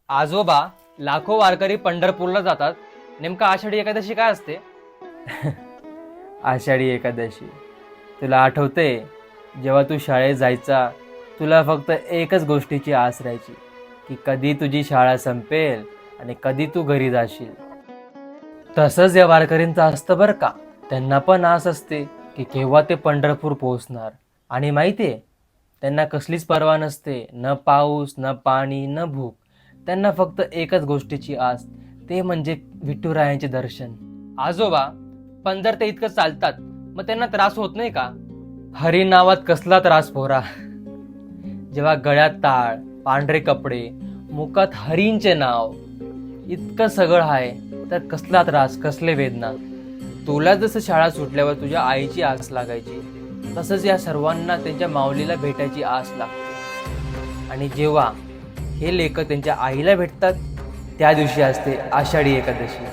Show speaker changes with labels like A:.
A: आजोबा लाखो वारकरी पंढरपूरला जातात. नेमका आषाढी एकादशी काय असते?
B: आषाढी एकादशी तुला आठवते जेव्हा तू शाळेत जायचा, तुला फक्त एकच गोष्टीची आस राहायची की कधी तुझी शाळा संपेल आणि कधी तू घरी जाशील. तसंच या वारकरींचं असतं बरं का. त्यांना पण आस असते की केव्हा ते पंढरपूर पोहोचणार. आणि माहितीये, त्यांना कसलीच पर्वा नसते, न पाऊस, न पाणी, न भूक. त्यांना फक्त एकच गोष्टीची आस, ते म्हणजे विठुरायांचे दर्शन.
A: आजोबा पण जर ते इतकं चालतात मग त्यांना त्रास होत नाही का?
B: हरी नावात कसला त्रास पोरा. जेव्हा गळ्यात टाळ, पांढरे कपडे, मुखात हरींचे नाव, इतकं सगळं आहे तर कसला त्रास, कसले वेदना. तुला जसं शाळा सुटल्यावर तुझ्या आईची आस लागायची, तसंच या सर्वांना त्यांच्या माऊलीला भेटायची आस लागते. आणि जेव्हा हे लेकं त्यांच्या आईला भेटतात त्या दिवशी असते आषाढी एकादशी.